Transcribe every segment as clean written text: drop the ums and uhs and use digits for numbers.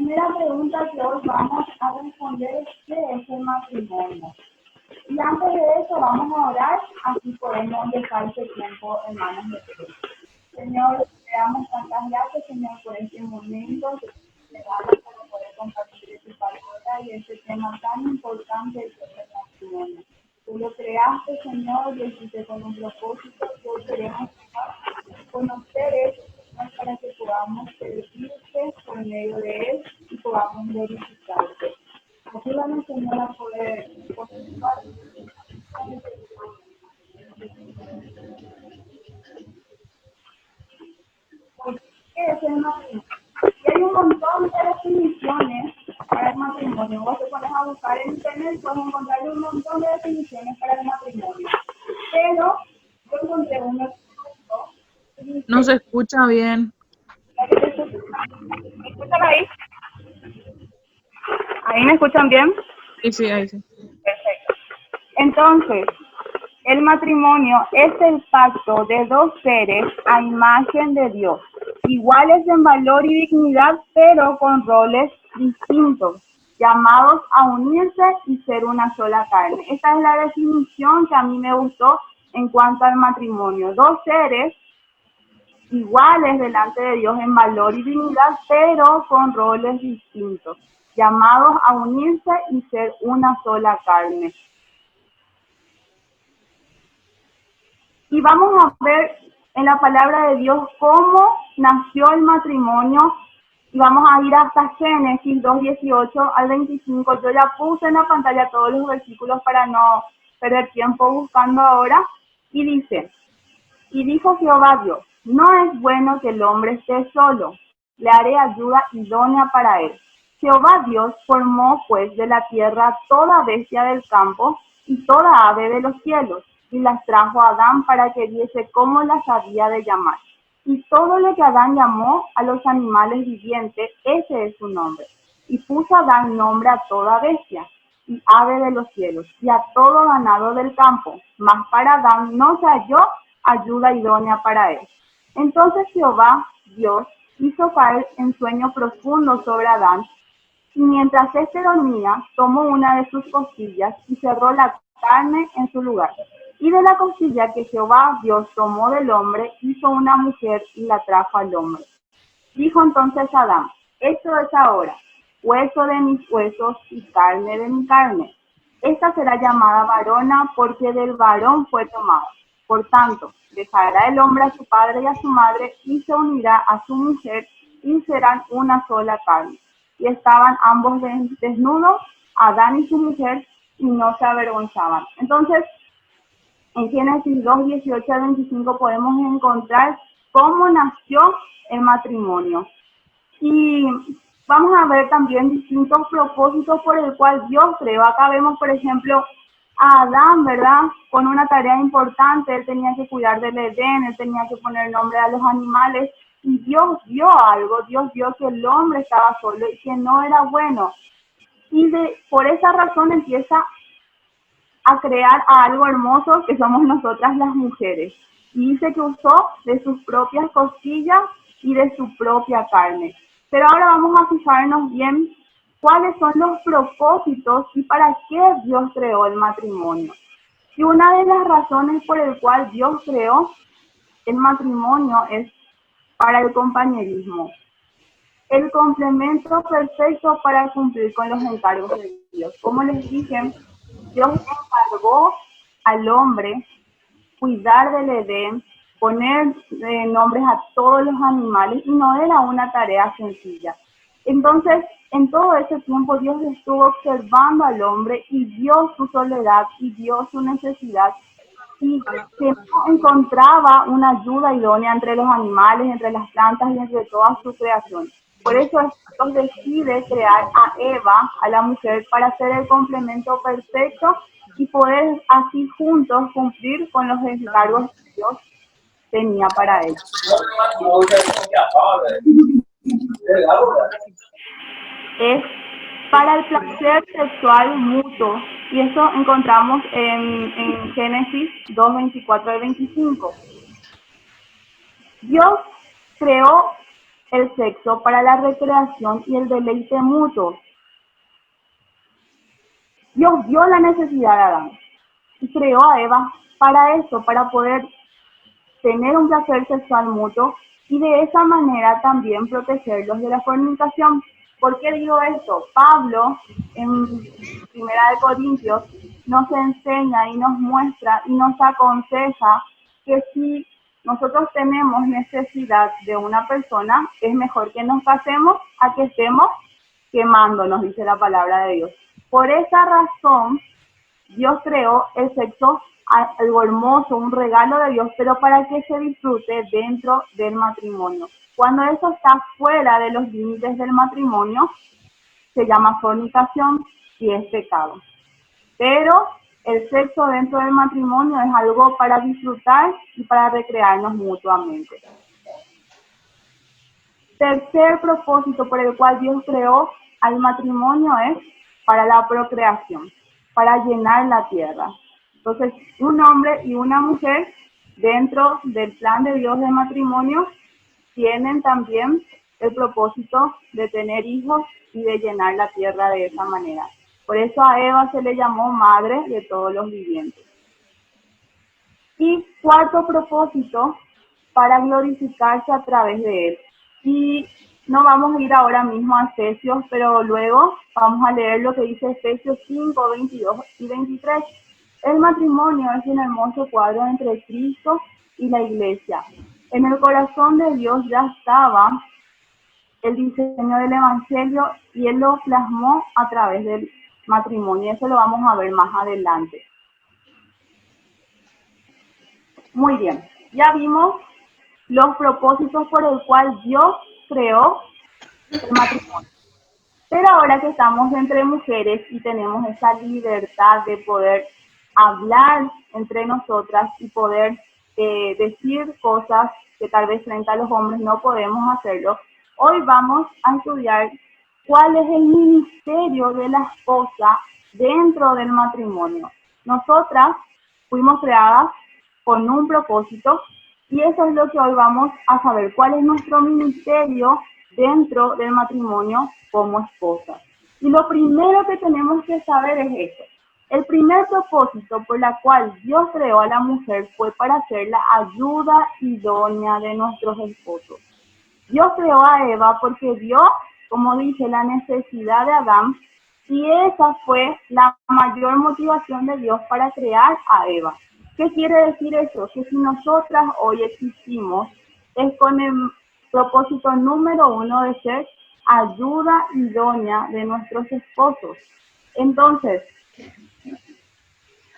primera pregunta que hoy vamos a responder es ¿qué es el matrimonio? Y antes de eso vamos a orar, así podemos dejar este tiempo en manos de Dios. Señor, te damos tantas gracias, Señor, por este momento, te damos para poder compartir esta palabra y este tema tan importante que es el matrimonio. Tú lo creaste, Señor, y hiciste con un propósito que hoy queremos conocer eso, Señor, para que podamos servirte por medio de él y podamos glorificarte. Ayúdanos, Señor, a poder continuar. ¿Qué es el matrimonio? Y hay un montón de definiciones para el matrimonio. Vos te pones a buscar en internet y puedes encontrar un montón de definiciones para el matrimonio. Pero yo encontré uno que dice, No se escucha bien. ¿me escuchan ahí? ¿Ahí me escuchan bien? Sí, ahí sí. Perfecto. Entonces, el matrimonio es el pacto de dos seres a imagen de Dios, iguales en valor y dignidad, pero con roles distintos, llamados a unirse y ser una sola carne. Esta es la definición que a mí me gustó en cuanto al matrimonio. Dos seres iguales delante de Dios en valor y dignidad, pero con roles distintos, llamados a unirse y ser una sola carne. Y vamos a ver en la palabra de Dios cómo nació el matrimonio. Y vamos a ir hasta Génesis 2:18 al 25. Yo ya puse en la pantalla todos los versículos para no perder tiempo buscando ahora. Y dice, y dijo Jehová Dios, no es bueno que el hombre esté solo, le haré ayuda idónea para él. Jehová Dios formó pues de la tierra toda bestia del campo y toda ave de los cielos, y las trajo a Adán para que viese cómo las había de llamar. Y todo lo que Adán llamó a los animales vivientes, ese es su nombre. Y puso Adán nombre a toda bestia y ave de los cielos, y a todo ganado del campo. Mas para Adán no se halló ayuda idónea para él. Entonces Jehová, Dios, hizo caer en sueño profundo sobre Adán, y mientras éste dormía, tomó una de sus costillas y cerró la carne en su lugar. Y de la costilla que Jehová Dios tomó del hombre, hizo una mujer y la trajo al hombre. Dijo entonces Adán, esto es ahora, hueso de mis huesos y carne de mi carne. Esta será llamada varona porque del varón fue tomada. Por tanto, dejará el hombre a su padre y a su madre y se unirá a su mujer y serán una sola carne. Y estaban ambos desnudos, Adán y su mujer, y no se avergonzaban. Entonces, en Génesis 2:18 al 25 podemos encontrar cómo nació el matrimonio. Y vamos a ver también distintos propósitos por el cual Dios creó. Acá vemos, por ejemplo, a Adán, ¿verdad? Con una tarea importante, él tenía que cuidar del Edén, él tenía que poner nombre a los animales, y Dios vio algo, Dios vio que el hombre estaba solo y que no era bueno. Y por esa razón empieza a crear a algo hermoso que somos nosotras las mujeres. Y dice que usó de sus propias costillas y de su propia carne. Pero ahora vamos a fijarnos bien cuáles son los propósitos y para qué Dios creó el matrimonio. Y una de las razones por el cual Dios creó el matrimonio es para el compañerismo. El complemento perfecto para cumplir con los encargos de Dios. Como les dije, Dios encargó al hombre cuidar del Edén, poner nombres a todos los animales, y no era una tarea sencilla. Entonces, en todo ese tiempo Dios estuvo observando al hombre y vio su soledad y vio su necesidad, y que no encontraba una ayuda idónea entre los animales, entre las plantas y entre toda su creación. Por eso Dios decide crear a Eva, a la mujer, para ser el complemento perfecto y poder así juntos cumplir con los encargos que Dios tenía para él. Es para el placer sexual mutuo, y eso encontramos en Génesis 2:24 al 25. Dios creó el sexo para la recreación y el deleite mutuo. Dios vio la necesidad de Adán y creó a Eva para eso, para poder tener un placer sexual mutuo y de esa manera también protegerlos de la fornicación. ¿Por qué digo esto? Pablo, en Primera de Corintios, nos enseña y nos muestra y nos aconseja que si nosotros tenemos necesidad de una persona, es mejor que nos casemos a que estemos quemándonos, dice la palabra de Dios. Por esa razón, Dios creó el sexo, algo hermoso, un regalo de Dios, pero para que se disfrute dentro del matrimonio. Cuando eso está fuera de los límites del matrimonio, se llama fornicación y es pecado. Pero el sexo dentro del matrimonio es algo para disfrutar y para recrearnos mutuamente. Tercer propósito por el cual Dios creó al matrimonio es para la procreación, para llenar la tierra. Entonces, un hombre y una mujer dentro del plan de Dios de matrimonio tienen también el propósito de tener hijos y de llenar la tierra de esa manera. Por eso a Eva se le llamó madre de todos los vivientes. Y cuarto propósito, para glorificarse a través de él. Y no vamos a ir ahora mismo a Efesios, pero luego vamos a leer lo que dice Efesios 5, 22 y 23. El matrimonio es un hermoso cuadro entre Cristo y la iglesia. En el corazón de Dios ya estaba el diseño del evangelio y él lo plasmó a través del matrimonio. Eso lo vamos a ver más adelante. Muy bien, ya vimos los propósitos por el cual Dios creó el matrimonio. Pero ahora que estamos entre mujeres y tenemos esa libertad de poder hablar entre nosotras y poder decir cosas que tal vez frente a los hombres no podemos hacerlo, hoy vamos a estudiar cuál es el ministerio de la esposa dentro del matrimonio. Nosotras fuimos creadas con un propósito y eso es lo que hoy vamos a saber, cuál es nuestro ministerio dentro del matrimonio como esposas. Y lo primero que tenemos que saber es esto. El primer propósito por el cual Dios creó a la mujer fue para ser la ayuda idónea de nuestros esposos. Dios creó a Eva porque vio, como dice, la necesidad de Adán y esa fue la mayor motivación de Dios para crear a Eva. ¿Qué quiere decir eso? Que si nosotras hoy existimos es con el propósito número uno de ser ayuda idónea de nuestros esposos. Entonces,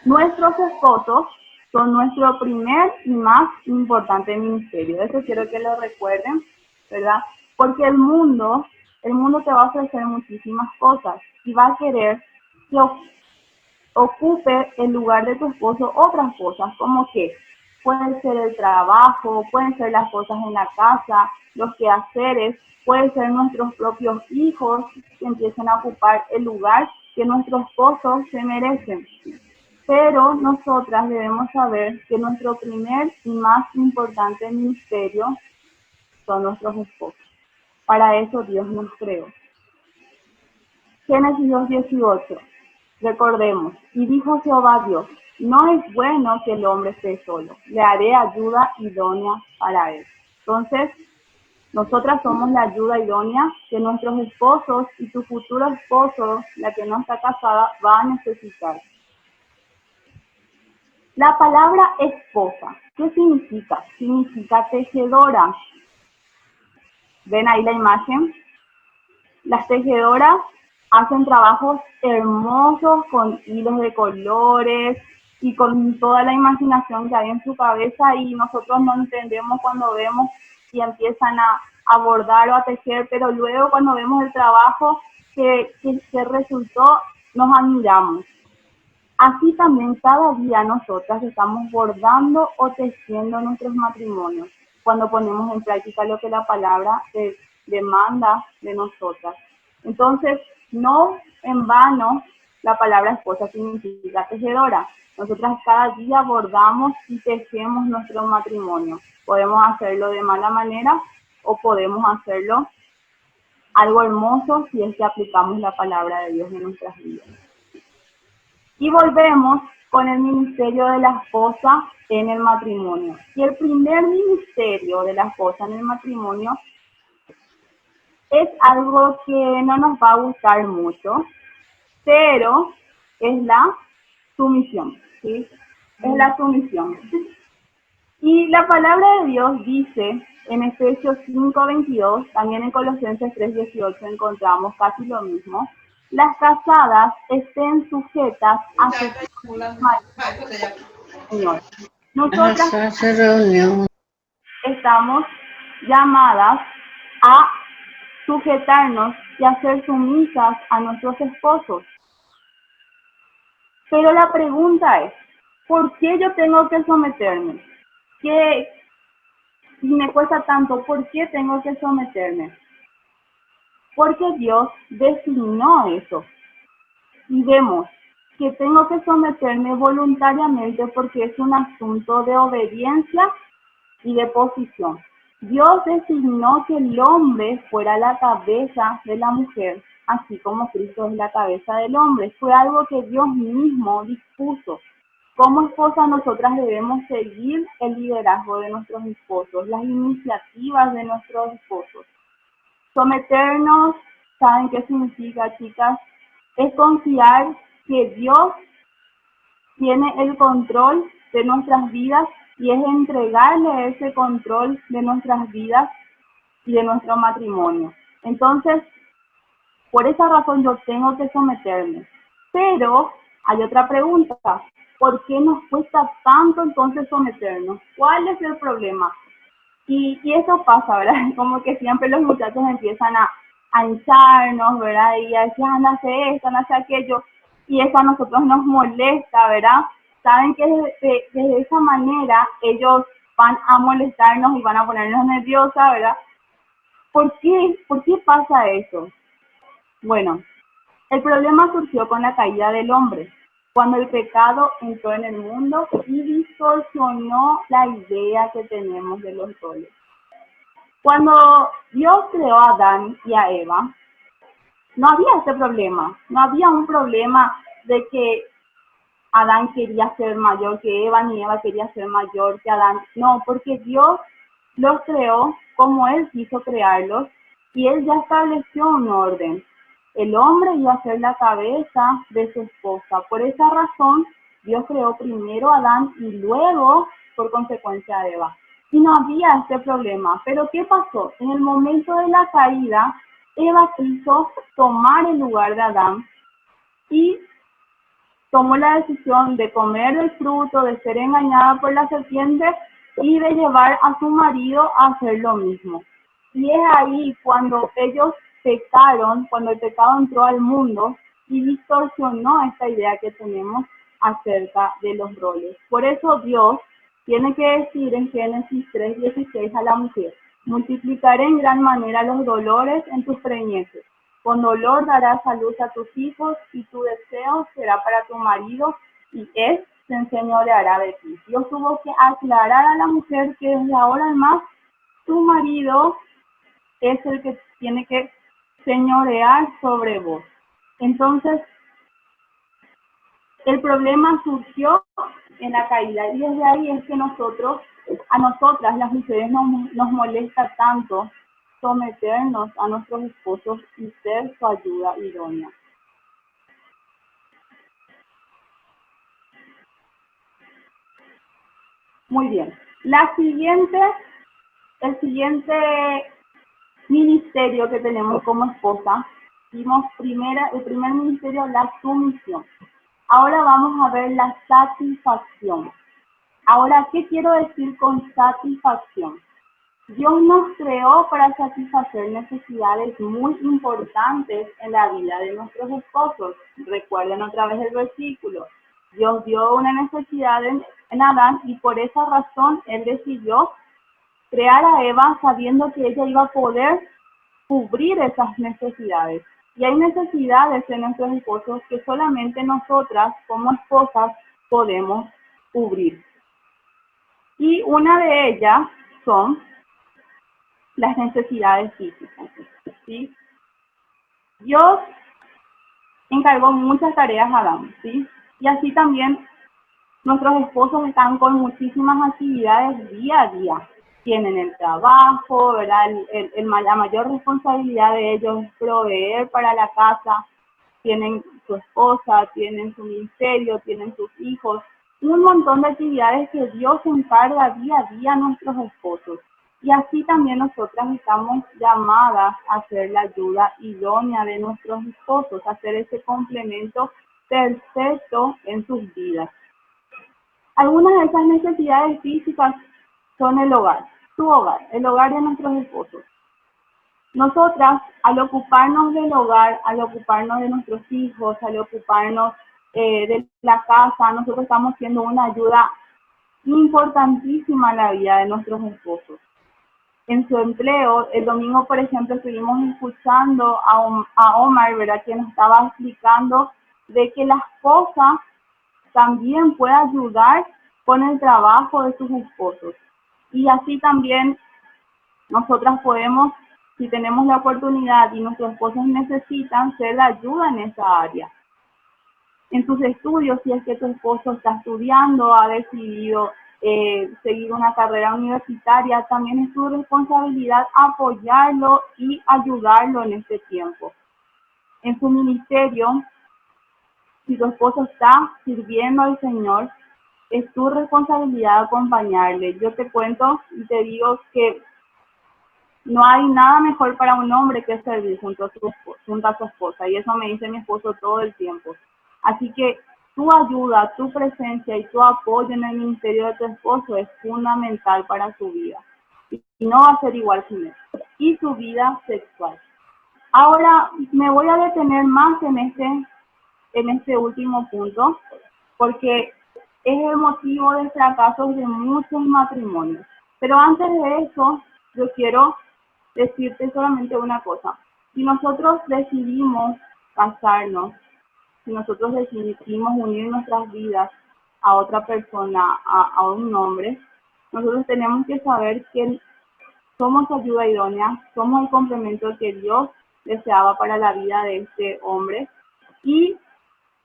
nuestros esposos son nuestro primer y más importante ministerio. Eso quiero que lo recuerden, ¿verdad? Porque el mundo te va a ofrecer muchísimas cosas y va a querer que ocupe el lugar de tu esposo otras cosas, como que pueden ser el trabajo, pueden ser las cosas en la casa, los quehaceres, pueden ser nuestros propios hijos que empiecen a ocupar el lugar que nuestros esposos se merecen. Pero nosotras debemos saber que nuestro primer y más importante ministerio son nuestros esposos. Para eso Dios nos creó. Génesis 2:18. Recordemos, y dijo Jehová Dios, no es bueno que el hombre esté solo, le haré ayuda idónea para él. Entonces, nosotras somos la ayuda idónea que nuestros esposos y tu futuro esposo, la que no está casada, va a necesitar. La palabra esposa, ¿qué significa? Significa tejedora. ¿Ven ahí la imagen? Las tejedoras hacen trabajos hermosos con hilos de colores y con toda la imaginación que hay en su cabeza y nosotros no entendemos cuando vemos y empiezan a bordar o a tejer, pero luego cuando vemos el trabajo que resultó, nos admiramos. Así también cada día nosotras estamos bordando o tejiendo nuestros matrimonios cuando ponemos en práctica lo que la palabra demanda de nosotras. Entonces, no en vano la palabra esposa significa tejedora. Nosotras cada día bordamos y tejemos nuestro matrimonio. Podemos hacerlo de mala manera o podemos hacerlo algo hermoso si es que aplicamos la palabra de Dios en nuestras vidas. Y volvemos con el ministerio de la esposa en el matrimonio. Y el primer ministerio de la esposa en el matrimonio es algo que no nos va a gustar mucho, pero es la sumisión, ¿sí? Es la sumisión. Y la palabra de Dios dice en Efesios 5:22, también en Colosenses 3:18 encontramos casi lo mismo: las casadas estén sujetas a sus maridos, Señor. Nosotras estamos llamadas a sujetarnos y a ser sumisas a nuestros esposos. Pero la pregunta es, ¿por qué yo tengo que someterme? ¿Qué, si me cuesta tanto, por qué tengo que someterme? Porque Dios designó eso. Y vemos que tengo que someterme voluntariamente porque es un asunto de obediencia y de posición. Dios designó que el hombre fuera la cabeza de la mujer, así como Cristo es la cabeza del hombre. Fue algo que Dios mismo dispuso. Como esposa, nosotras debemos seguir el liderazgo de nuestros esposos, las iniciativas de nuestros esposos. Someternos, ¿saben qué significa, chicas? Es confiar que Dios tiene el control de nuestras vidas y es entregarle ese control de nuestras vidas y de nuestro matrimonio. Entonces, por esa razón yo tengo que someterme. Pero hay otra pregunta: ¿por qué nos cuesta tanto entonces someternos? ¿Cuál es el problema? Y eso pasa, ¿verdad? Como que siempre los muchachos empiezan a hincharnos, ¿verdad? Y a decir, no hace esto, no hace aquello. Y eso a nosotros nos molesta, ¿verdad? Saben que de esa manera ellos van a molestarnos y van a ponernos nerviosas, ¿verdad? ¿Por qué pasa eso? Bueno, el problema surgió con la caída del hombre, cuando el pecado entró en el mundo y distorsionó la idea que tenemos de los roles. Cuando Dios creó a Adán y a Eva, no había ese problema, no había un problema de que Adán quería ser mayor que Eva, ni Eva quería ser mayor que Adán. No, porque Dios los creó como Él quiso crearlos y Él ya estableció un orden. El hombre iba a ser la cabeza de su esposa. Por esa razón, Dios creó primero a Adán y luego, por consecuencia, a Eva. Y no había este problema. Pero ¿qué pasó? En el momento de la caída, Eva quiso tomar el lugar de Adán y tomó la decisión de comer el fruto, de ser engañada por la serpiente y de llevar a su marido a hacer lo mismo. Y es ahí cuando ellos pecaron, cuando el pecado entró al mundo y distorsionó esta idea que tenemos acerca de los roles. Por eso Dios tiene que decir en Génesis 3:16 a la mujer: multiplicaré en gran manera los dolores en tus preñeces. Con dolor darás a luz a tus hijos y tu deseo será para tu marido y él se enseñoreará de ti. Dios tuvo que aclarar a la mujer que desde ahora en más tu marido es el que tiene que señorear sobre vos. Entonces, el problema surgió en la caída y desde ahí es que a nosotras las mujeres nos molesta tanto someternos a nuestros esposos y ser su ayuda idónea. Muy bien. El siguiente ministerio que tenemos como esposa, vimos el primer ministerio, la sumisión. Ahora vamos a ver la satisfacción. Ahora, ¿qué quiero decir con satisfacción? Dios nos creó para satisfacer necesidades muy importantes en la vida de nuestros esposos. Recuerden otra vez el versículo. Dios dio una necesidad en Adán y por esa razón Él decidió crear a Eva sabiendo que ella iba a poder cubrir esas necesidades. Y hay necesidades en nuestros esposos que solamente nosotras como esposas podemos cubrir. Y una de ellas son las necesidades físicas, ¿sí? Dios encargó muchas tareas a Adán, ¿sí? Y así también nuestros esposos están con muchísimas actividades día a día. Tienen el trabajo, ¿verdad? La mayor responsabilidad de ellos es proveer para la casa. Tienen su esposa, tienen su ministerio, tienen sus hijos. Un montón de actividades que Dios encarga día a día a nuestros esposos. Y así también nosotras estamos llamadas a ser la ayuda idónea de nuestros esposos, a ser ese complemento perfecto en sus vidas. Algunas de esas necesidades físicas son el hogar, su hogar, el hogar de nuestros esposos. Nosotras, al ocuparnos del hogar, al ocuparnos de nuestros hijos, al ocuparnos de la casa, nosotros estamos siendo una ayuda importantísima en la vida de nuestros esposos. En su empleo, el domingo, por ejemplo, estuvimos escuchando a Omar, ¿verdad?, que nos estaba explicando de que la esposa también puede ayudar con el trabajo de sus esposos. Y así también nosotras podemos, si tenemos la oportunidad y nuestros esposos necesitan, ser de ayuda en esa área. En tus estudios, si es que tu esposo está estudiando, ha decidido seguir una carrera universitaria, también es tu responsabilidad apoyarlo y ayudarlo en este tiempo. En su ministerio, si tu esposo está sirviendo al Señor, es tu responsabilidad acompañarle. Yo te cuento y te digo que no hay nada mejor para un hombre que servir junto a su esposa, y eso me dice mi esposo todo el tiempo. Así que tu ayuda, tu presencia y tu apoyo en el ministerio de tu esposo es fundamental para su vida. Y no va a ser igual sin él. Y su vida sexual. Ahora me voy a detener más en este último punto, porque es el motivo de fracasos de muchos matrimonios. Pero antes de eso, yo quiero decirte solamente una cosa. Si nosotros decidimos casarnos, si nosotros decidimos unir nuestras vidas a otra persona, a un hombre, nosotros tenemos que saber que somos ayuda idónea, somos el complemento que Dios deseaba para la vida de este hombre, y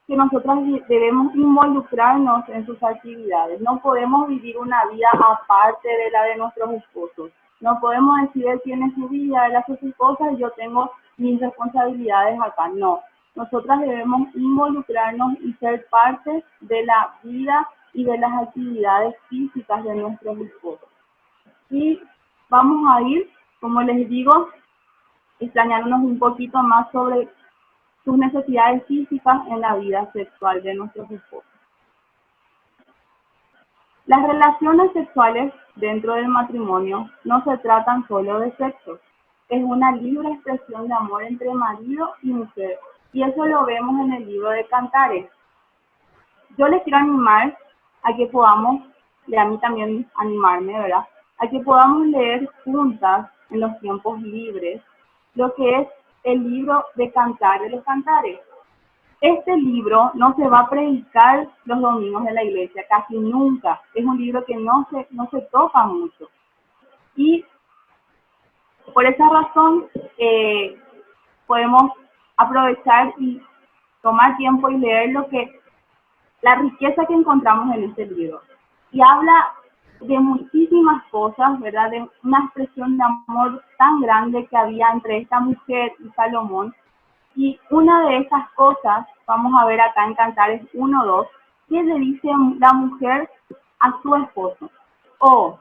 que nosotros debemos involucrarnos en sus actividades. No podemos vivir una vida aparte de la de nuestros esposos. No podemos decir, él tiene su vida, él hace sus cosas y yo tengo mis responsabilidades acá. No, nosotras debemos involucrarnos y ser parte de la vida y de las actividades físicas de nuestros esposos. Y vamos a ir, como les digo, extrañándonos un poquito más sobre sus necesidades físicas en la vida sexual de nuestros esposos. Las relaciones sexuales dentro del matrimonio no se tratan solo de sexo, es una libre expresión de amor entre marido y mujer, y eso lo vemos en el libro de Cantares. Yo les quiero animar a que podamos, y a mí también animarme, ¿verdad?, a que podamos leer juntas en los tiempos libres lo que es el libro de Cantares de los Cantares. Este libro no se va a predicar los domingos en la iglesia, casi nunca. Es un libro que no se toca mucho. Y por esa razón podemos aprovechar y tomar tiempo y leer la riqueza que encontramos en este libro. Y habla de muchísimas cosas, ¿verdad? De una expresión de amor tan grande que había entre esta mujer y Salomón. Y una de esas cosas, vamos a ver acá en Cantares 1:2, que le dice la mujer a su esposo: oh,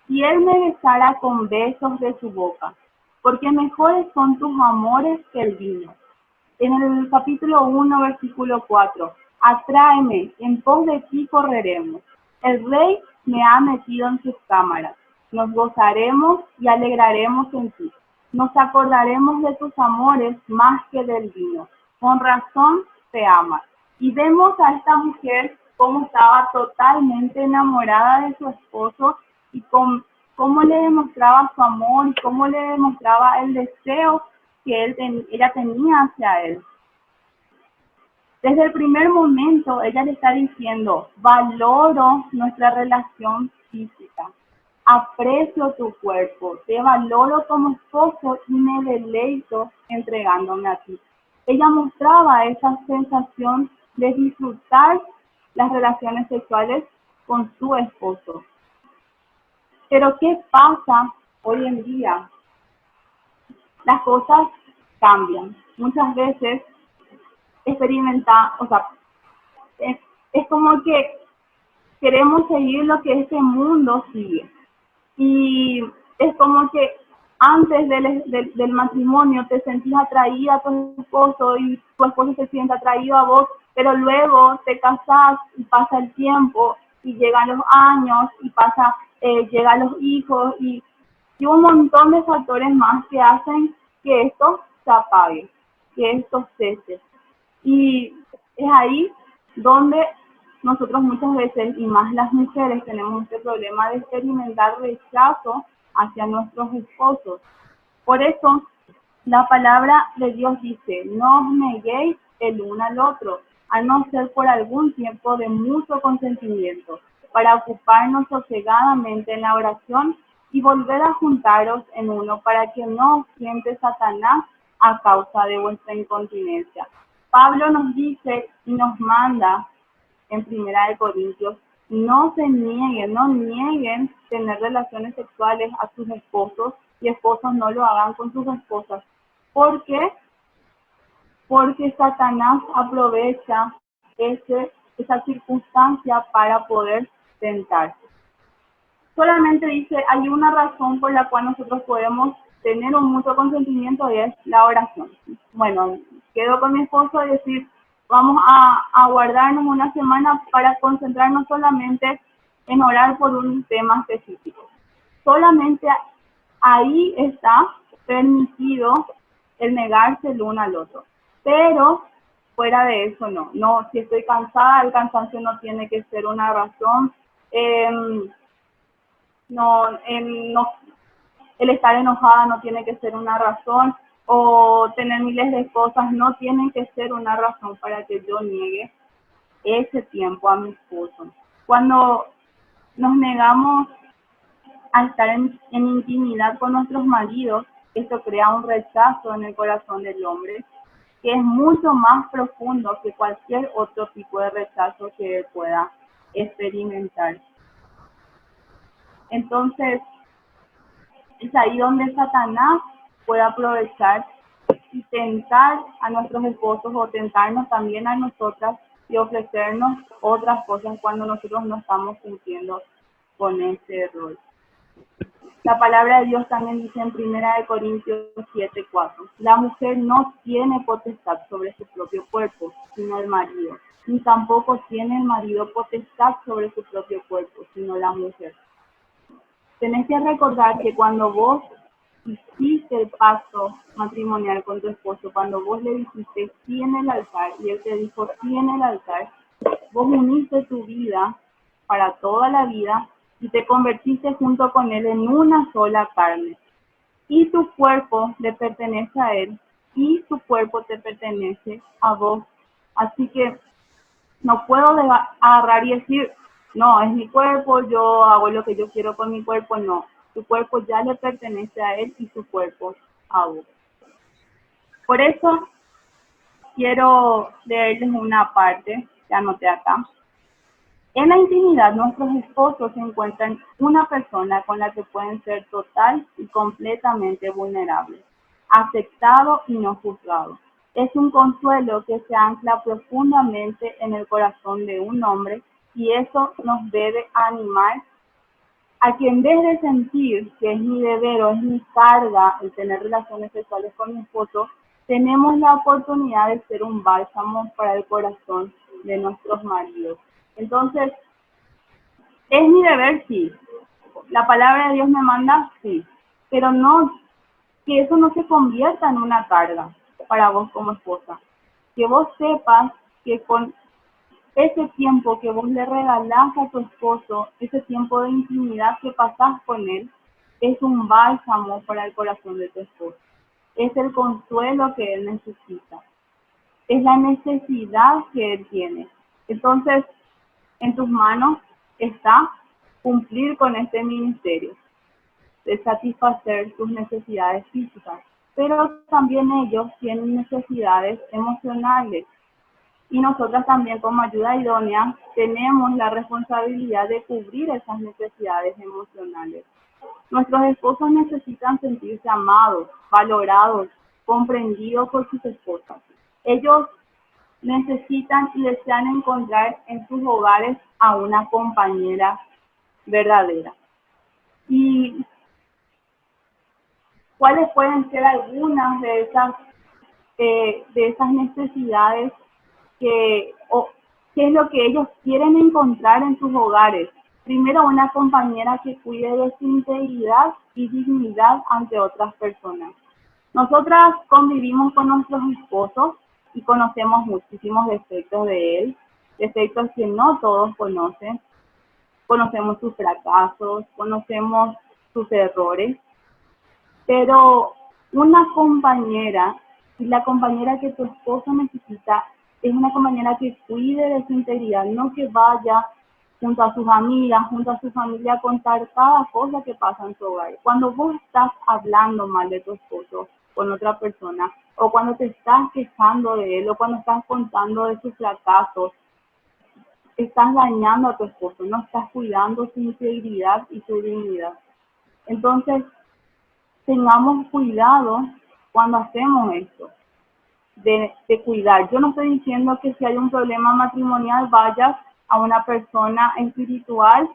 si él me besara con besos de su boca, porque mejores son tus amores que el vino. En el capítulo 1, versículo 4, atráeme, en pos de ti correremos. El rey me ha metido en sus cámaras. Nos gozaremos y alegraremos en ti. Nos acordaremos de tus amores más que del vino. Con razón te ama. Y vemos a esta mujer cómo estaba totalmente enamorada de su esposo y cómo le demostraba su amor y cómo le demostraba el deseo que ella tenía hacia él. Desde el primer momento ella le está diciendo: valoro nuestra relación física, aprecio tu cuerpo, te valoro como esposo y me deleito entregándome a ti. Ella mostraba esa sensación de disfrutar las relaciones sexuales con su esposo. Pero ¿qué pasa hoy en día? Las cosas cambian. Muchas veces es como que queremos seguir lo que este mundo sigue. Y es como que antes del matrimonio te sentías atraída a tu esposo y tu esposo se siente atraído a vos, pero luego te casás y pasa el tiempo y llegan los años y llegan los hijos y un montón de factores más que hacen que esto se apague, que esto cese. Y es ahí donde nosotros muchas veces, y más las mujeres, tenemos este problema de experimentar rechazo hacia nuestros esposos. Por eso, la palabra de Dios dice, no os neguéis el uno al otro, a no ser por algún tiempo de mutuo consentimiento, para ocuparnos sosegadamente en la oración y volver a juntaros en uno, para que no os siente Satanás a causa de vuestra incontinencia. Pablo nos dice y nos manda en 1 Corintios, no nieguen tener relaciones sexuales a sus esposos y esposos no lo hagan con sus esposas. ¿Por qué? Porque Satanás aprovecha esa circunstancia para poder tentar. Solamente dice, hay una razón por la cual nosotros podemos tener un mutuo consentimiento y es la oración. Bueno, quedo con mi esposo y decir, vamos a guardarnos una semana para concentrarnos solamente en orar por un tema específico. Solamente ahí está permitido el negarse el uno al otro. Pero fuera de eso no, si estoy cansada, el cansancio no tiene que ser una razón. El estar enojada no tiene que ser una razón, o tener miles de cosas no tienen que ser una razón para que yo niegue ese tiempo a mi esposo. Cuando nos negamos a estar en intimidad con nuestros maridos, esto crea un rechazo en el corazón del hombre que es mucho más profundo que cualquier otro tipo de rechazo que él pueda experimentar. Entonces, es ahí donde Satanás puede aprovechar y tentar a nuestros esposos o tentarnos también a nosotras y ofrecernos otras cosas cuando nosotros no estamos cumpliendo con ese rol. La palabra de Dios también dice en 1 Corintios 7:4, la mujer no tiene potestad sobre su propio cuerpo, sino el marido, ni tampoco tiene el marido potestad sobre su propio cuerpo, sino la mujer. Tenés que recordar que cuando vos hiciste el pacto matrimonial con tu esposo, cuando vos le dijiste sí en el altar y él te dijo sí en el altar, vos uniste tu vida para toda la vida y te convertiste junto con él en una sola carne. Y tu cuerpo le pertenece a él y tu cuerpo te pertenece a vos. Así que no puedo agarrar y decir, no, es mi cuerpo, yo hago lo que yo quiero con mi cuerpo. No, tu cuerpo ya le pertenece a él y tu cuerpo a vos. Por eso quiero leerles una parte que anoté acá. En la intimidad, nuestros esposos encuentran una persona con la que pueden ser total y completamente vulnerables, aceptado y no juzgado. Es un consuelo que se ancla profundamente en el corazón de un hombre y eso nos debe animar a que en vez de sentir que es mi deber o es mi carga el tener relaciones sexuales con mi esposo, tenemos la oportunidad de ser un bálsamo para el corazón de nuestros maridos. Entonces, ¿es mi deber? Sí. ¿La palabra de Dios me manda? Sí. Pero no, que eso no se convierta en una carga para vos como esposa. Que vos sepas que con ese tiempo que vos le regalás a tu esposo, ese tiempo de intimidad que pasás con él, es un bálsamo para el corazón de tu esposo. Es el consuelo que él necesita. Es la necesidad que él tiene. Entonces, en tus manos está cumplir con este ministerio, de satisfacer sus necesidades físicas, pero también ellos tienen necesidades emocionales. Y nosotras también como ayuda idónea tenemos la responsabilidad de cubrir esas necesidades emocionales. Nuestros esposos necesitan sentirse amados, valorados, comprendidos por sus esposas. Ellos necesitan y desean encontrar en sus hogares a una compañera verdadera. ¿Y cuáles pueden ser algunas de esas necesidades o qué es lo que ellos quieren encontrar en sus hogares? Primero, una compañera que cuide de su integridad y dignidad ante otras personas. Nosotras convivimos con nuestros esposos y conocemos muchísimos defectos de él, defectos que no todos conocen. Conocemos sus fracasos, conocemos sus errores, pero una compañera, y la compañera que tu esposo necesita, es una compañera que cuide de su integridad, no que vaya junto a sus amigas, junto a su familia a contar cada cosa que pasa en su hogar. Cuando vos estás hablando mal de tu esposo con otra persona, o cuando te estás quejando de él, o cuando estás contando de sus fracasos, estás dañando a tu esposo, no estás cuidando su integridad y su dignidad. Entonces, tengamos cuidado cuando hacemos esto, de cuidar. Yo no estoy diciendo que si hay un problema matrimonial vayas a una persona espiritual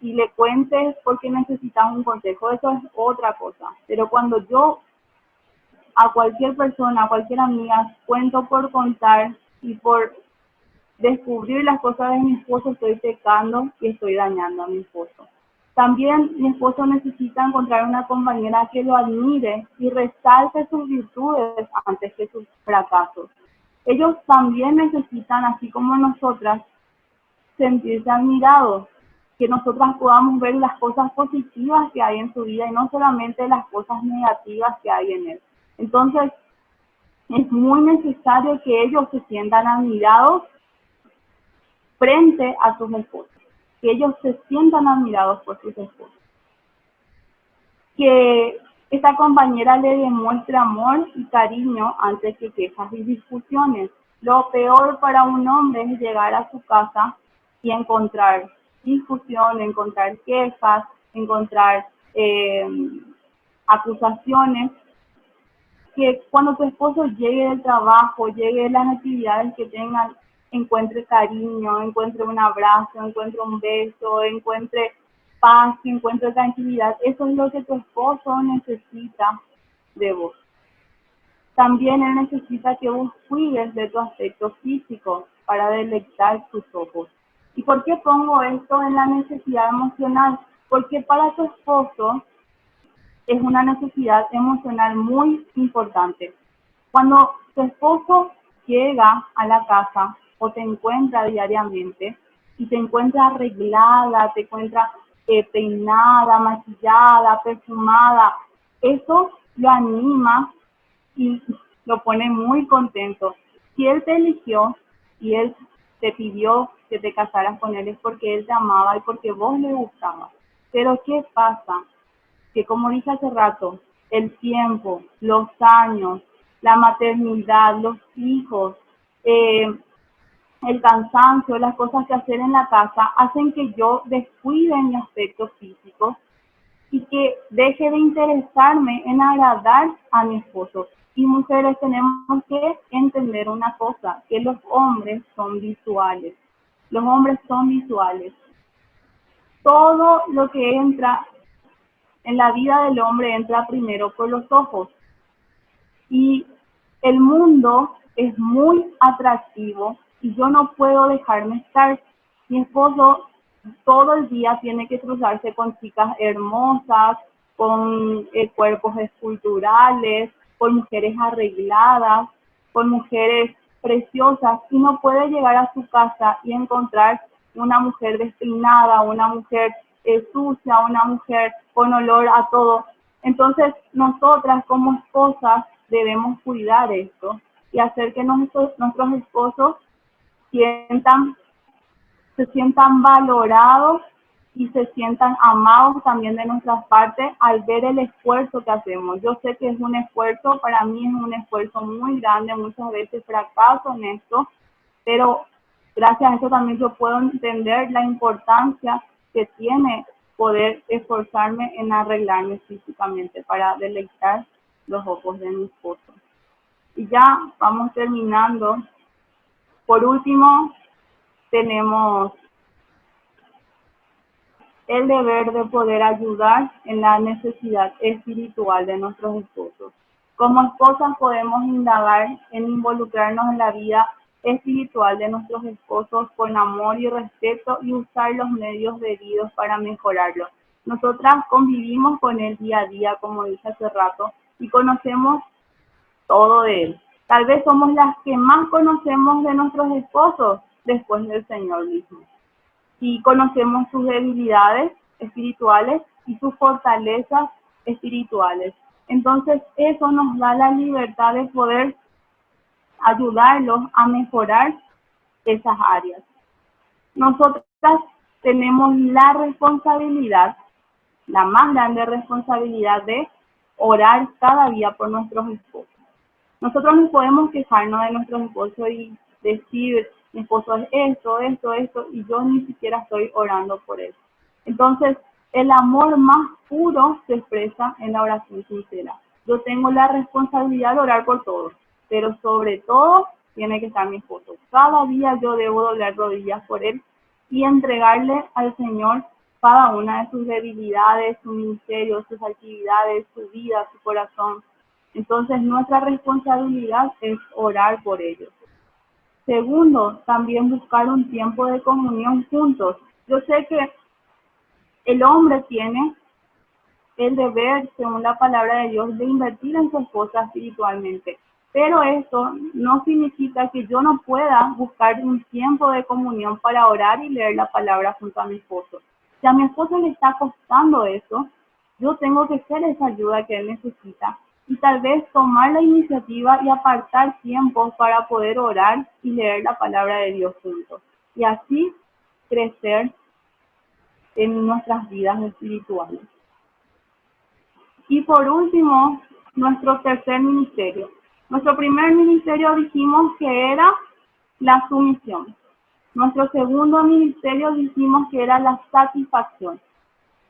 y le cuentes porque necesitas un consejo, eso es otra cosa. Pero cuando yo a cualquier persona, a cualquier amiga, cuento por contar y por descubrir las cosas de mi esposo, estoy pecando y estoy dañando a mi esposo. También mi esposo necesita encontrar una compañera que lo admire y resalte sus virtudes antes que sus fracasos. Ellos también necesitan, así como nosotras, sentirse admirados, que nosotras podamos ver las cosas positivas que hay en su vida y no solamente las cosas negativas que hay en él. Entonces, es muy necesario que ellos se sientan admirados frente a sus esposos, que ellos se sientan admirados por sus esposos, que esta compañera le demuestre amor y cariño antes que quejas y discusiones. Lo peor para un hombre es llegar a su casa y encontrar discusión, encontrar quejas, encontrar acusaciones. Que cuando tu esposo llegue del trabajo, llegue de las actividades que tengan, encuentre cariño, encuentre un abrazo, encuentre un beso, encuentre paz, encuentre tranquilidad. Eso es lo que tu esposo necesita de vos. También él necesita que vos cuides de tu aspecto físico para deleitar sus ojos. ¿Y por qué pongo esto en la necesidad emocional? Porque para tu esposo es una necesidad emocional muy importante. Cuando tu esposo llega a la casa o te encuentra diariamente y te encuentra arreglada, te encuentra peinada, maquillada, perfumada, eso lo anima y lo pone muy contento. Si él te eligió y él te pidió que te casaras con él es porque él te amaba y porque vos le gustabas. Pero ¿qué pasa? Que como dije hace rato, el tiempo, los años, la maternidad, los hijos, el cansancio, las cosas que hacer en la casa, hacen que yo descuide mi aspecto físico y que deje de interesarme en agradar a mi esposo. Y mujeres, tenemos que entender una cosa, que los hombres son visuales. Los hombres son visuales. Todo lo que entra en la vida del hombre entra primero por los ojos. Y el mundo es muy atractivo y yo no puedo dejarme estar. Mi esposo todo el día tiene que cruzarse con chicas hermosas, con cuerpos esculturales, con mujeres arregladas, con mujeres preciosas, y no puede llegar a su casa y encontrar una mujer despeinada, una mujer sucia, una mujer con olor a todo. Entonces, nosotras como esposas debemos cuidar esto y hacer que nuestros esposos se sientan valorados y se sientan amados también de nuestra parte al ver el esfuerzo que hacemos. Yo sé que es un esfuerzo, para mí es un esfuerzo muy grande, muchas veces fracaso en esto, pero gracias a eso también yo puedo entender la importancia que tiene poder esforzarme en arreglarme físicamente para deleitar los ojos de mi esposo. Y ya vamos terminando. Por último, tenemos el deber de poder ayudar en la necesidad espiritual de nuestros esposos. Como esposas podemos indagar en involucrarnos en la vida espiritual de nuestros esposos con amor y respeto y usar los medios debidos para mejorarlo. Nosotras convivimos con él día a día, como dije hace rato, y conocemos todo de él. Tal vez somos las que más conocemos de nuestros esposos después del Señor mismo. Y conocemos sus debilidades espirituales y sus fortalezas espirituales. Entonces eso nos da la libertad de poder ayudarlos a mejorar esas áreas. Nosotras tenemos la responsabilidad, la más grande responsabilidad de orar cada día por nuestros esposos. Nosotros no podemos quejarnos de nuestros esposos y decir, mi esposo es esto, y yo ni siquiera estoy orando por él. Entonces, el amor más puro se expresa en la oración sincera. Yo tengo la responsabilidad de orar por todos, pero sobre todo tiene que estar mi esposo. Cada día yo debo doblar rodillas por él y entregarle al Señor cada una de sus debilidades, su ministerio, sus actividades, su vida, su corazón. Entonces, nuestra responsabilidad es orar por ellos. Segundo, también buscar un tiempo de comunión juntos. Yo sé que el hombre tiene el deber, según la palabra de Dios, de invertir en su esposa espiritualmente. Pero eso no significa que yo no pueda buscar un tiempo de comunión para orar y leer la palabra junto a mi esposo. Si a mi esposo le está costando eso, yo tengo que ser esa ayuda que él necesita y tal vez tomar la iniciativa y apartar tiempo para poder orar y leer la palabra de Dios juntos. Y así crecer en nuestras vidas espirituales. Y por último, nuestro tercer ministerio. Nuestro primer ministerio dijimos que era la sumisión. Nuestro segundo ministerio dijimos que era la satisfacción.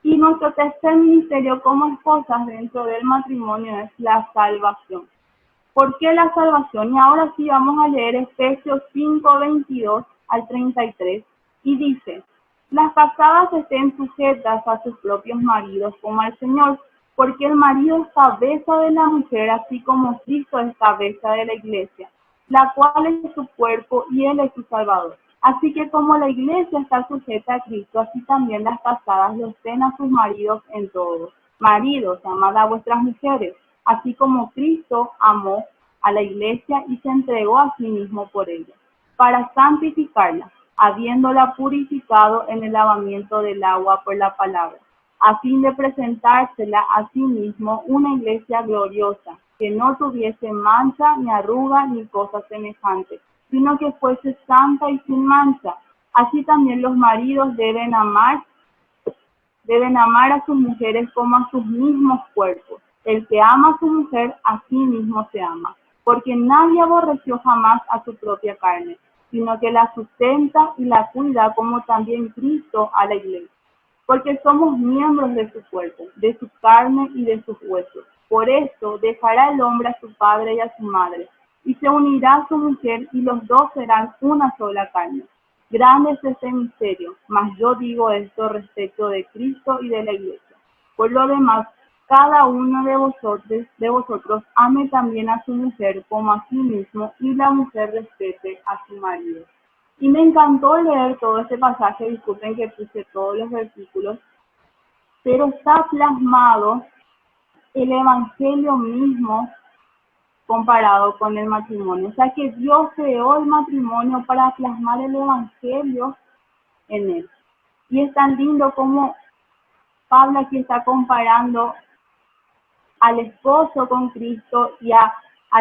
Y nuestro tercer ministerio como esposas dentro del matrimonio es la salvación. ¿Por qué la salvación? Y ahora sí vamos a leer Efesios 5, 22 al 33. Y dice, las casadas estén sujetas a sus propios maridos como al Señor, porque el marido es cabeza de la mujer, así como Cristo es cabeza de la iglesia, la cual es su cuerpo y Él es su Salvador. Así que como la iglesia está sujeta a Cristo, así también las casadas lo estén a sus maridos en todo. Maridos, amad a vuestras mujeres, así como Cristo amó a la iglesia y se entregó a sí mismo por ella, para santificarla, habiéndola purificado en el lavamiento del agua por la palabra, a fin de presentársela a sí mismo una iglesia gloriosa, que no tuviese mancha, ni arruga, ni cosa semejante, sino que fuese santa y sin mancha. Así también los maridos deben amar a sus mujeres como a sus mismos cuerpos. El que ama a su mujer, a sí mismo se ama, porque nadie aborreció jamás a su propia carne, sino que la sustenta y la cuida, como también Cristo a la iglesia. Porque somos miembros de su cuerpo, de su carne y de sus huesos. Por esto dejará el hombre a su padre y a su madre, y se unirá a su mujer, y los dos serán una sola carne. Grande es este misterio, mas yo digo esto respecto de Cristo y de la iglesia. Por lo demás, cada uno de vosotros ame también a su mujer como a sí mismo, y la mujer respete a su marido. Y me encantó leer todo este pasaje, disculpen que puse todos los versículos, pero está plasmado el evangelio mismo comparado con el matrimonio. O sea que Dios creó el matrimonio para plasmar el evangelio en él. Y es tan lindo como Pablo aquí está comparando al esposo con Cristo y a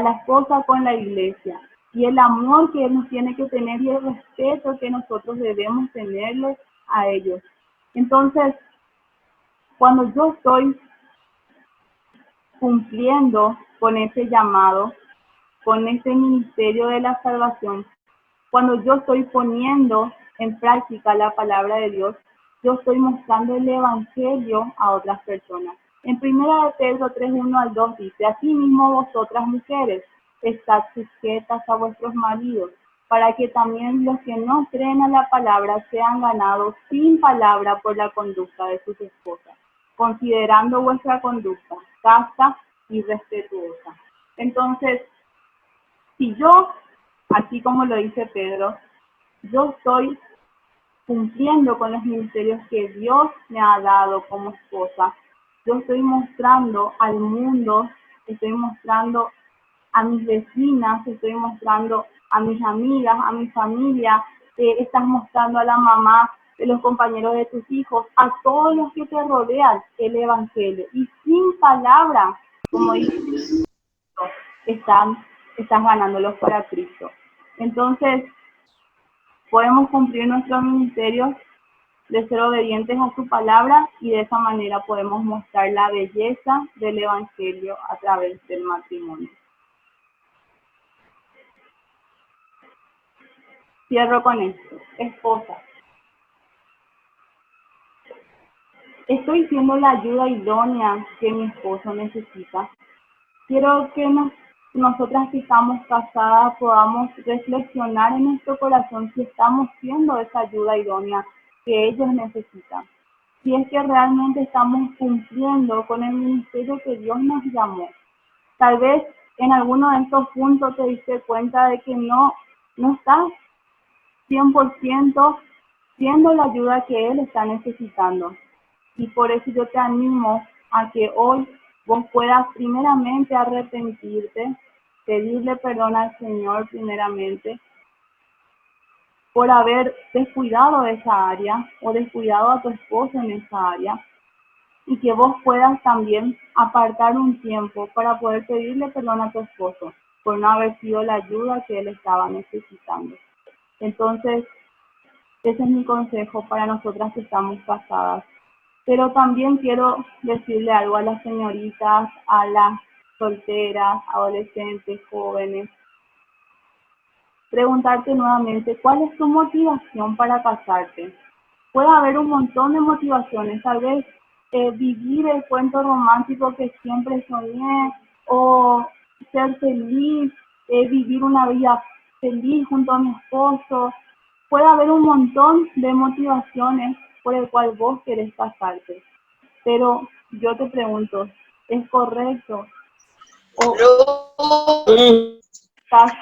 la esposa con la iglesia. Y el amor que Él nos tiene que tener y el respeto que nosotros debemos tenerle a ellos. Entonces, cuando yo estoy cumpliendo con ese llamado, con ese ministerio de la salvación, cuando yo estoy poniendo en práctica la palabra de Dios, yo estoy mostrando el evangelio a otras personas. En 1 de Pedro 3, 1 al 2 dice: asimismo vosotras mujeres, estad sujetas a vuestros maridos, para que también los que no creen a la palabra sean ganados sin palabra por la conducta de sus esposas, considerando vuestra conducta casta y respetuosa. Entonces, si yo, así como lo dice Pedro, yo estoy cumpliendo con los ministerios que Dios me ha dado como esposa, yo estoy mostrando al mundo, estoy mostrando a mis vecinas, estoy mostrando a mis amigas, a mi familia, estás mostrando a la mamá de los compañeros de tus hijos, a todos los que te rodean el evangelio. Y sin palabras, como dice, estás ganándolos para Cristo. Entonces, podemos cumplir nuestros ministerios de ser obedientes a su palabra, y de esa manera podemos mostrar la belleza del evangelio a través del matrimonio. Cierro con esto. Esposa, estoy siendo la ayuda idónea que mi esposo necesita. Quiero que nosotras que estamos casadas podamos reflexionar en nuestro corazón si estamos siendo esa ayuda idónea que ellos necesitan. Si es que realmente estamos cumpliendo con el ministerio que Dios nos llamó. Tal vez en alguno de estos puntos te diste cuenta de que no estás 100% siendo la ayuda que Él está necesitando. Y por eso yo te animo a que hoy vos puedas primeramente arrepentirte, pedirle perdón al Señor primeramente por haber descuidado esa área o descuidado a tu esposo en esa área, y que vos puedas también apartar un tiempo para poder pedirle perdón a tu esposo por no haber sido la ayuda que él estaba necesitando. Entonces, ese es mi consejo para nosotras que estamos casadas. Pero también quiero decirle algo a las señoritas, a las solteras, adolescentes, jóvenes. Preguntarte nuevamente, ¿cuál es tu motivación para casarte? Puede haber un montón de motivaciones, tal vez vivir el cuento romántico que siempre soñé, o ser feliz, vivir una vida feliz junto a mi esposo. Puede haber un montón de motivaciones por el cual vos querés casarte. Pero yo te pregunto, ¿es correcto? ¿O estás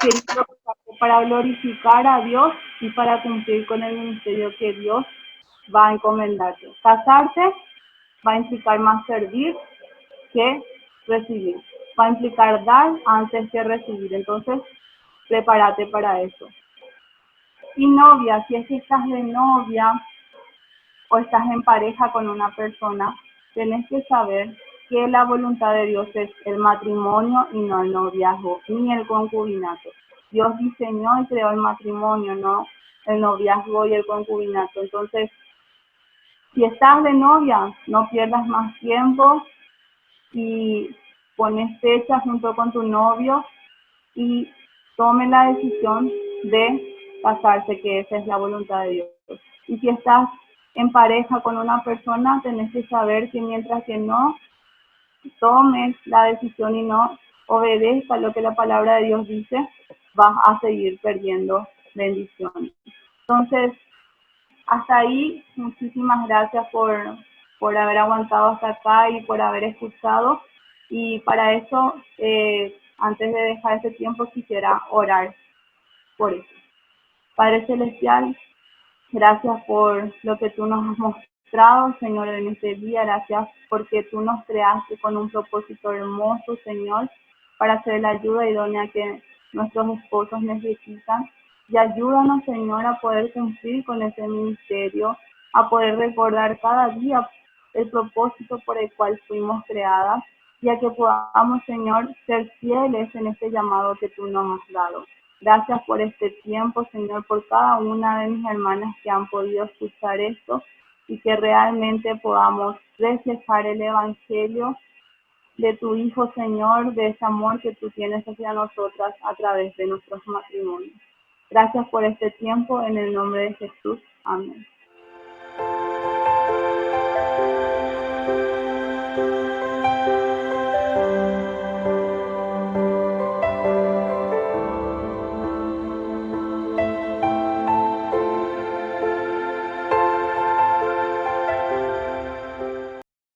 queriendo casarte para glorificar a Dios y para cumplir con el ministerio que Dios va a encomendarte? Casarte va a implicar más servir que recibir. Va a implicar dar antes que recibir. Entonces, prepárate para eso. Y novia, si es que estás de novia o estás en pareja con una persona, tenés que saber que la voluntad de Dios es el matrimonio y no el noviazgo, ni el concubinato. Dios diseñó y creó el matrimonio, no el noviazgo y el concubinato. Entonces, si estás de novia, no pierdas más tiempo y pones fecha junto con tu novio y tome la decisión de casarse, que esa es la voluntad de Dios. Y si estás en pareja con una persona, tenés que saber que mientras que no tomes la decisión y no obedezcas lo que la palabra de Dios dice, vas a seguir perdiendo bendiciones. Entonces, hasta ahí, muchísimas gracias por haber aguantado hasta acá y por haber escuchado. Y para eso, antes de dejar este tiempo, quisiera orar por eso. Padre Celestial, gracias por lo que tú nos has mostrado, Señor, en este día. Gracias porque tú nos creaste con un propósito hermoso, Señor, para ser la ayuda idónea que nuestros esposos necesitan. Y ayúdanos, Señor, a poder cumplir con ese ministerio, a poder recordar cada día el propósito por el cual fuimos creadas, y a que podamos, Señor, ser fieles en este llamado que tú nos has dado. Gracias por este tiempo, Señor, por cada una de mis hermanas que han podido escuchar esto. y que realmente podamos reflejar el Evangelio de tu Hijo, Señor, de ese amor que tú tienes hacia nosotras a través de nuestros matrimonios. Gracias por este tiempo, en el nombre de Jesús. Amén.